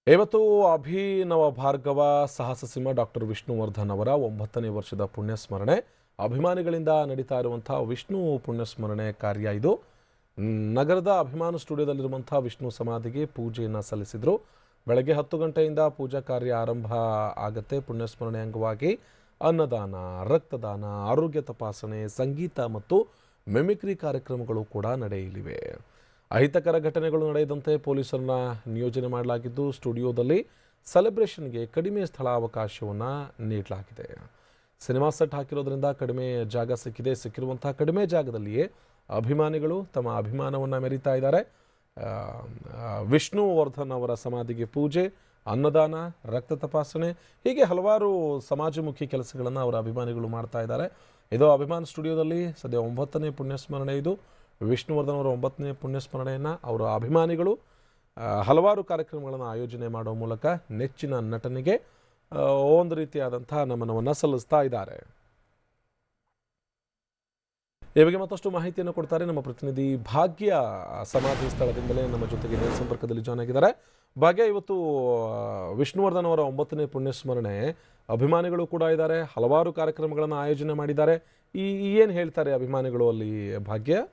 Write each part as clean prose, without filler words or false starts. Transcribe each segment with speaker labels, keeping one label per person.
Speaker 1: ಇವತ್ತು ಅಭಿನವ ಭಾರ್ಗವ ಸಾಹಸ ಸಿಂಹ ಡಾಕ್ಟರ್ ವಿಷ್ಣುವರ್ಧನ್ ಅವರ 9ನೇ ವರ್ಷದ ಪುಣ್ಯಸ್ಮರಣೆ. ಅಭಿಮಾನಿಗಳಿಂದ ನಡೀತಾ ಇರುವಂತಹ ವಿಷ್ಣು ಪುಣ್ಯಸ್ಮರಣೆ ಕಾರ್ಯ ಇದು. ನಗರದ ಅಭಿಮಾನ ಸ್ಟುಡಿಯೋದಲ್ಲಿರುವಂತಹ ವಿಷ್ಣು ಸಮಾಧಿಗೆ ಪೂಜೆಯನ್ನು ಸಲ್ಲಿಸಿದರು. ಬೆಳಗ್ಗೆ 10 ಗಂಟೆಯಿಂದ ಪೂಜಾ ಕಾರ್ಯ ಆರಂಭ ಆಗುತ್ತೆ. ಪುಣ್ಯಸ್ಮರಣೆ ಅಂಗವಾಗಿ ಅನ್ನದಾನ, ರಕ್ತದಾನ, ಆರೋಗ್ಯ ತಪಾಸಣೆ, ಸಂಗೀತ ಮತ್ತು ಮಿಮಿಕ್ರಿ ಕಾರ್ಯಕ್ರಮಗಳು ಕೂಡ ನಡೆಯಲಿವೆ. ಅಹಿತಕರ ಘಟನೆಗಳು ನಡೆಯದಂತೆ ಪೊಲೀಸರನ್ನ ನಿಯೋಜನೆ ಮಾಡಲಾಗಿದ್ದು, ಸ್ಟುಡಿಯೋದಲ್ಲಿ ಸೆಲೆಬ್ರೇಷನ್ಗೆ ಕಡಿಮೆ ಸ್ಥಳಾವಕಾಶವನ್ನು ನೀಡಲಾಗಿದೆ. ಸಿನಿಮಾ ಸೆಟ್ ಹಾಕಿರೋದ್ರಿಂದ ಕಡಿಮೆ ಜಾಗ ಸಿಕ್ಕಿರುವಂತಹ ಕಡಿಮೆ ಜಾಗದಲ್ಲಿಯೇ ಅಭಿಮಾನಿಗಳು ತಮ್ಮ ಅಭಿಮಾನವನ್ನು ಮೆರೀತಾ ಇದ್ದಾರೆ. ವಿಷ್ಣುವರ್ಧನ್ ಅವರ ಸಮಾಧಿಗೆ ಪೂಜೆ, ಅನ್ನದಾನ, ರಕ್ತ ತಪಾಸಣೆ ಹೀಗೆ ಹಲವಾರು ಸಮಾಜಮುಖಿ ಕೆಲಸಗಳನ್ನು ಅವರ ಅಭಿಮಾನಿಗಳು ಮಾಡ್ತಾ ಇದ್ದಾರೆ. ಇದು ಅಭಿಮಾನ ಸ್ಟುಡಿಯೋದಲ್ಲಿ ಸದ್ಯ 9ನೇ ಪುಣ್ಯಸ್ಮರಣೆ. ಇದು ವಿಷ್ಣುವರ್ಧನ್ ಅವರ 9ನೇ ಪುಣ್ಯಸ್ಮರಣೆಯನ್ನು ಅವರ ಅಭಿಮಾನಿಗಳು ಹಲವಾರು ಕಾರ್ಯಕ್ರಮಗಳನ್ನು ಆಯೋಜನೆ ಮಾಡುವ ಮೂಲಕ ನೆಚ್ಚಿನ ನಟನಿಗೆ ಒಂದು ರೀತಿಯಾದಂತಹ ನಮನವನ್ನು ಸಲ್ಲಿಸ್ತಾ ಇದ್ದಾರೆ. ಈ ಬಗ್ಗೆ ಮತ್ತಷ್ಟು ಮಾಹಿತಿಯನ್ನು ಕೊಡ್ತಾರೆ ನಮ್ಮ ಪ್ರತಿನಿಧಿ ಭಾಗ್ಯ. ಸಮಾಧಿ ಸ್ಥಳದಿಂದಲೇ ನಮ್ಮ ಜೊತೆಗೆ ನೇರ ಸಂಪರ್ಕದಲ್ಲಿ ಜಾಯ್ನ್ ಆಗಿದ್ದಾರೆ. ಭಾಗ್ಯ, ಇವತ್ತು ವಿಷ್ಣುವರ್ಧನ್ ಅವರ 9ನೇ ಪುಣ್ಯಸ್ಮರಣೆ, ಅಭಿಮಾನಿಗಳು ಕೂಡ ಇದ್ದಾರೆ, ಹಲವಾರು ಕಾರ್ಯಕ್ರಮಗಳನ್ನು ಆಯೋಜನೆ ಮಾಡಿದ್ದಾರೆ. ಏನು ಹೇಳ್ತಾರೆ ಅಭಿಮಾನಿಗಳು ಅಲ್ಲಿ ಭಾಗ್ಯ?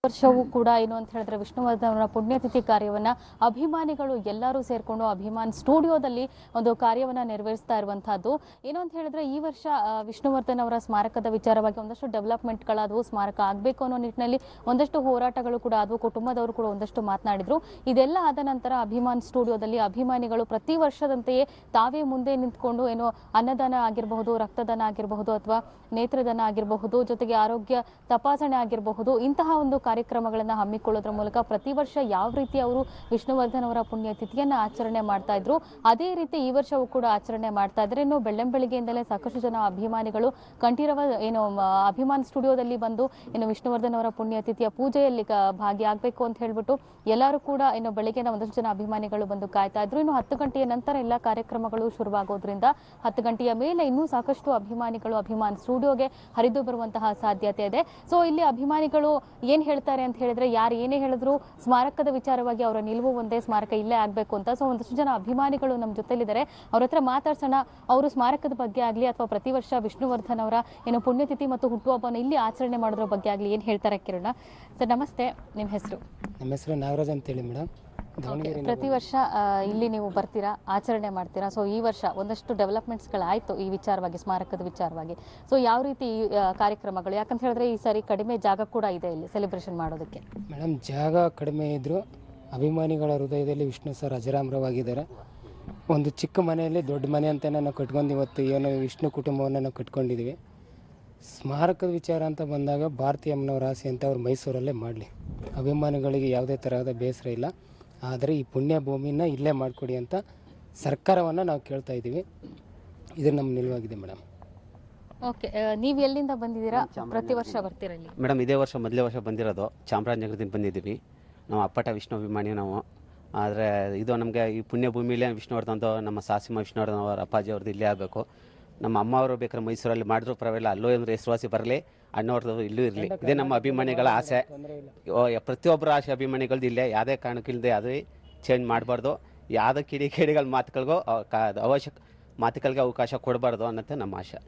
Speaker 2: ವರ್ಷವೂ ಕೂಡ ಏನು ಅಂತ ಹೇಳಿದ್ರೆ ವಿಷ್ಣುವರ್ಧನ್ ಅವರ ಪುಣ್ಯತಿಥಿ ಕಾರ್ಯವನ್ನ ಅಭಿಮಾನಿಗಳು ಎಲ್ಲರೂ ಸೇರ್ಕೊಂಡು ಅಭಿಮಾನ್ ಸ್ಟುಡಿಯೋದಲ್ಲಿ ಒಂದು ಕಾರ್ಯವನ್ನ ನೆರವೇರಿಸ್ತಾ ಇರುವಂತಹದ್ದು. ಏನು ಅಂತ ಹೇಳಿದ್ರೆ ಈ ವರ್ಷ ವಿಷ್ಣುವರ್ಧನ್ ಅವರ ಸ್ಮಾರಕದ ವಿಚಾರವಾಗಿ ಒಂದಷ್ಟು ಡೆವಲಪ್ಮೆಂಟ್ಗಳಾದವು, ಸ್ಮಾರಕ ಆಗಬೇಕು ಅನ್ನೋ ನಿಟ್ಟಿನಲ್ಲಿ ಒಂದಷ್ಟು ಹೋರಾಟಗಳು ಕೂಡ ಆದವು, ಕುಟುಂಬದವರು ಕೂಡ ಒಂದಷ್ಟು ಮಾತನಾಡಿದ್ರು. ಇದೆಲ್ಲ ಆದ ನಂತರ ಅಭಿಮಾನ್ ಸ್ಟುಡಿಯೋದಲ್ಲಿ ಅಭಿಮಾನಿಗಳು ಪ್ರತಿ ವರ್ಷದಂತೆಯೇ ತಾವೇ ಮುಂದೆ ನಿಂತ್ಕೊಂಡು ಏನು ಅನ್ನದಾನ ಆಗಿರಬಹುದು, ರಕ್ತದಾನ ಆಗಿರಬಹುದು, ಅಥವಾ ನೇತ್ರದಾನ ಆಗಿರಬಹುದು, ಜೊತೆಗೆ ಆರೋಗ್ಯ ತಪಾಸಣೆ ಆಗಿರಬಹುದು, ಇಂತಹ ಒಂದು ಕಾರ್ಯಕ್ರಮಗಳನ್ನು ಹಮ್ಮಿಕೊಳ್ಳೋದ್ರ ಮೂಲಕ ಪ್ರತಿ ವರ್ಷ ಯಾವ ರೀತಿ ಅವರು ವಿಷ್ಣುವರ್ಧನ್ ಅವರ ಪುಣ್ಯತಿಥಿಯನ್ನು ಆಚರಣೆ ಮಾಡ್ತಾ ಇದ್ರು, ಅದೇ ರೀತಿ ಈ ವರ್ಷವೂ ಕೂಡ ಆಚರಣೆ ಮಾಡ್ತಾ ಇದ್ದಾರೆ. ಇನ್ನು ಬೆಳ್ಳಂಬೆಳಿಗ್ಗೆಯಿಂದಲೇ ಸಾಕಷ್ಟು ಜನ ಅಭಿಮಾನಿಗಳು ಕಂಠೀರವ ಏನು ಅಭಿಮಾನ್ ಸ್ಟುಡಿಯೋದಲ್ಲಿ ಬಂದು ಇನ್ನು ವಿಷ್ಣುವರ್ಧನ್ ಅವರ ಪುಣ್ಯತಿಥಿಯ ಪೂಜೆಯಲ್ಲಿ ಭಾಗಿಯಾಗಬೇಕು ಅಂತ ಹೇಳ್ಬಿಟ್ಟು ಎಲ್ಲರೂ ಕೂಡ ಇನ್ನು ಬೆಳಿಗ್ಗೆ ಒಂದಷ್ಟು ಜನ ಅಭಿಮಾನಿಗಳು ಬಂದು ಕಾಯ್ತಾ ಇದ್ರು. ಇನ್ನು 10 ಗಂಟೆಯ ನಂತರ ಎಲ್ಲ ಕಾರ್ಯಕ್ರಮಗಳು ಶುರುವಾಗೋದ್ರಿಂದ 10 ಗಂಟೆಯ ಮೇಲೆ ಇನ್ನೂ ಸಾಕಷ್ಟು ಅಭಿಮಾನಿಗಳು ಅಭಿಮಾನ್ ಸ್ಟುಡಿಯೋಗೆ ಹರಿದು ಬರುವಂತಹ ಸಾಧ್ಯತೆ ಇದೆ. ಸೊ ಇಲ್ಲಿ ಅಭಿಮಾನಿಗಳು ಏನ್ ಹೇಳ್ತಾರೆ ಅಂತ ಹೇಳಿದ್ರೆ, ಯಾರು ಏನೇ ಹೇಳಿದ್ರು ಸ್ಮಾರಕದ ವಿಚಾರವಾಗಿ ಅವರ ನಿಲುವು ಒಂದೇ, ಸ್ಮಾರಕ ಇಲ್ಲೇ ಆಗ್ಬೇಕು ಅಂತ. ಸೊ ಒಂದಷ್ಟು ಜನ ಅಭಿಮಾನಿಗಳು ನಮ್ಮ ಜೊತೆಲಿದ್ದಾರೆ, ಅವ್ರ ಹತ್ರ ಮಾತಾಡ್ಸೋಣ. ಅವರು ಸ್ಮಾರಕದ ಬಗ್ಗೆ ಆಗಲಿ ಅಥವಾ ಪ್ರತಿ ವರ್ಷ ವಿಷ್ಣುವರ್ಧನ್ ಅವರ ಏನು ಪುಣ್ಯತಿಥಿ ಮತ್ತು ಹುಟ್ಟುಹಬ್ಬನ ಇಲ್ಲಿ ಆಚರಣೆ ಮಾಡೋದ್ರ ಬಗ್ಗೆ ಆಗಲಿ ಏನು ಹೇಳ್ತಾರೆ ಕಿರಣ. ಸರ್ ನಮಸ್ತೆ, ನಿಮ್ಮ ಹೆಸರು?
Speaker 3: ನಮ್ಮ ಹೆಸರು ನಾಗರಾಜ್ ಅಂತೇಳಿ ಮೇಡಮ್.
Speaker 2: ಪ್ರತಿ ವರ್ಷ ಇಲ್ಲಿ ನೀವು ಬರ್ತೀರಾ, ಆಚರಣೆ ಮಾಡ್ತೀರಾ. ಸೊ ಈ ವರ್ಷ ಒಂದಷ್ಟು ಡೆವಲಪ್ಮೆಂಟ್ಸ್ಗಳಾಯಿತು ಈ ವಿಚಾರವಾಗಿ, ಸ್ಮಾರಕದ ವಿಚಾರವಾಗಿ. ಸೊ ಯಾವ ರೀತಿ ಕಾರ್ಯಕ್ರಮಗಳು, ಯಾಕಂತ ಹೇಳಿದ್ರೆ ಈ ಸಾರಿ ಕಡಿಮೆ ಜಾಗ ಕೂಡ ಇದೆ ಇಲ್ಲಿ ಸೆಲೆಬ್ರೇಷನ್ ಮಾಡೋದಕ್ಕೆ?
Speaker 3: ಮೇಡಮ್, ಜಾಗ ಕಡಿಮೆ ಇದ್ದರೂ ಅಭಿಮಾನಿಗಳ ಹೃದಯದಲ್ಲಿ ವಿಷ್ಣು ಸರ್ ಅಜರಾಮರವಾಗಿದ್ದಾರೆ. ಒಂದು ಚಿಕ್ಕ ಮನೆಯಲ್ಲಿ ದೊಡ್ಡ ಮನೆ ಅಂತಲೇ ನಾವು ಕಟ್ಕೊಂಡು ಇವತ್ತು ಏನೋ ವಿಷ್ಣು ಕುಟುಂಬವನ್ನು ನಾವು ಕಟ್ಕೊಂಡಿದ್ದೀವಿ. ಸ್ಮಾರಕದ ವಿಚಾರ ಅಂತ ಬಂದಾಗ ಭಾರತಿ ಅಮ್ಮನವರ ಆಸೆ ಅಂತ ಅವ್ರು ಮೈಸೂರಲ್ಲೇ ಮಾಡಲಿ, ಅಭಿಮಾನಿಗಳಿಗೆ ಯಾವುದೇ ತರಹದ ಬೇಸರ ಇಲ್ಲ. ಆದರೆ ಈ ಪುಣ್ಯ ಭೂಮಿನ ಇಲ್ಲೇ ಮಾಡಿಕೊಡಿ ಅಂತ ಸರ್ಕಾರವನ್ನು ನಾವು ಕೇಳ್ತಾ ಇದ್ದೀವಿ. ಇದು ನಮ್ಮ ನಿಲುವಾಗಿದೆ ಮೇಡಮ್.
Speaker 2: ಓಕೆ, ನೀವು ಎಲ್ಲಿಂದ ಬಂದಿದ್ದೀರಾ? ಪ್ರತಿ ವರ್ಷ ಬರ್ತೀರಾ ಇಲ್ಲಿ?
Speaker 4: ಮೇಡಮ್, ಇದೇ ವರ್ಷ ಮೊದಲೇ ವರ್ಷ ಬಂದಿರೋದು, ಚಾಮರಾಜನಗರದಿಂದ ಬಂದಿದ್ದೀವಿ. ನಾವು ಅಪ್ಪಟ ವಿಷ್ಣು ಅಭಿಮಾನಿ ನಾವು. ಆದರೆ ಇದು ನಮಗೆ ಈ ಪುಣ್ಯ ಭೂಮಿಲೇ ವಿಷ್ಣುವರ್ಧನ್ದು, ನಮ್ಮ ಸಾಸಿಮ ವಿಷ್ಣುವರ್ಧನ್ ಅವರ ಅಪ್ಪಾಜಿ ಅವ್ರದ್ದು ಇಲ್ಲೇ ಆಗಬೇಕು. ನಮ್ಮ ಅಮ್ಮ ಅವರು ಬೇಕಾದ್ರೆ ಮೈಸೂರಲ್ಲಿ ಮಾಡಿದ್ರು ಪರವಾಗಿಲ್ಲ, ಅಲ್ಲೂ ಅಂದ್ರೆ ಹೆಸರುವಾಸಿ ಬರಲಿ, ಅಣ್ಣವ್ರದ್ದು ಇಲ್ಲೂ ಇರಲಿ. ಇದೇ ನಮ್ಮ ಅಭಿಮಾನಿಗಳ ಆಸೆ, ಪ್ರತಿಯೊಬ್ಬರ ಆಸೆ ಅಭಿಮಾನಿಗಳದ್ದು ಇಲ್ಲೇ. ಯಾವುದೇ ಕಾರಣಕ್ಕಿಲ್ಲದೆ ಯಾವುದೇ ಚೇಂಜ್ ಮಾಡಬಾರ್ದು, ಯಾವುದೇ ಕಿಡಿಗಳ ಮಾತುಗಳಿಗೂ ಮಾತುಗಳಿಗೆ ಅವಕಾಶ ಕೊಡಬಾರ್ದು ಅನ್ನೋದೇ ನಮ್ಮ ಆಶೆ.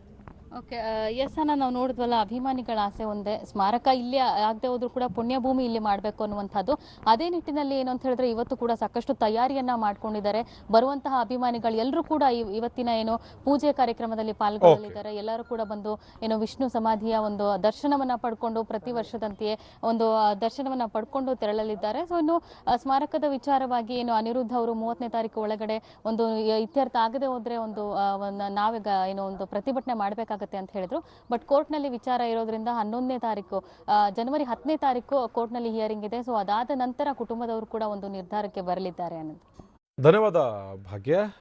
Speaker 2: ಓಕೆ, ಎಸ್ ಅನ್ನ ನಾವು ನೋಡಿದ್ವಲ್ಲ, ಅಭಿಮಾನಿಗಳ ಆಸೆ ಒಂದೇ, ಸ್ಮಾರಕ ಇಲ್ಲಿ ಆಗದೆ ಹೋದ್ರೂ ಕೂಡ ಪುಣ್ಯಭೂಮಿ ಇಲ್ಲಿ ಮಾಡಬೇಕು ಅನ್ನುವಂಥದ್ದು. ಅದೇ ನಿಟ್ಟಿನಲ್ಲಿ ಏನು ಅಂತ ಹೇಳಿದ್ರೆ ಇವತ್ತು ಕೂಡ ಸಾಕಷ್ಟು ತಯಾರಿಯನ್ನ ಮಾಡ್ಕೊಂಡಿದ್ದಾರೆ. ಬರುವಂತಹ ಅಭಿಮಾನಿಗಳು ಎಲ್ಲರೂ ಕೂಡ ಇವತ್ತಿನ ಏನು ಪೂಜೆ ಕಾರ್ಯಕ್ರಮದಲ್ಲಿ ಪಾಲ್ಗೊಳ್ಳಲಿದ್ದಾರೆ. ಎಲ್ಲರೂ ಕೂಡ ಬಂದು ಏನು ವಿಷ್ಣು ಸಮಾಧಿಯ ಒಂದು ದರ್ಶನವನ್ನ ಪಡ್ಕೊಂಡು ಪ್ರತಿ ವರ್ಷದಂತೆಯೇ ಒಂದು ದರ್ಶನವನ್ನ ಪಡ್ಕೊಂಡು ತೆರಳಲಿದ್ದಾರೆ. ಸೊ ಇನ್ನು ಸ್ಮಾರಕದ ವಿಚಾರವಾಗಿ ಏನು ಅನಿರುದ್ಧ ಅವರು 30ನೇ ತಾರೀಕು ಒಳಗಡೆ ಒಂದು ಇತ್ಯರ್ಥ ಆಗದೆ ಹೋದ್ರೆ ಒಂದು ನಾವೀಗ ಏನು ಒಂದು ಪ್ರತಿಭಟನೆ ಮಾಡಬೇಕಾಗುತ್ತೆ ಅಂತ ಹೇಳಿದ್ರು. ಬಟ್ ಕೋರ್ಟ್ನಲ್ಲಿ ವಿಚಾರ ಇರೋದ್ರಿಂದ 11ನೇ ತಾರೀಕು ಜನವರಿ 10ನೇ ತಾರೀಕು ಕೋರ್ಟ್ನಲ್ಲಿ ಹಿಯರಿಂಗ್ ಇದೆ. ಸೊ ಅದಾದ ನಂತರ ಕುಟುಂಬದವರು ಕೂಡ ಒಂದು ನಿರ್ಧಾರಕ್ಕೆ ಬರಲಿದ್ದಾರೆ ಅನ್ನೋದು.
Speaker 1: ಧನ್ಯವಾದ ಭಾಗ್ಯ.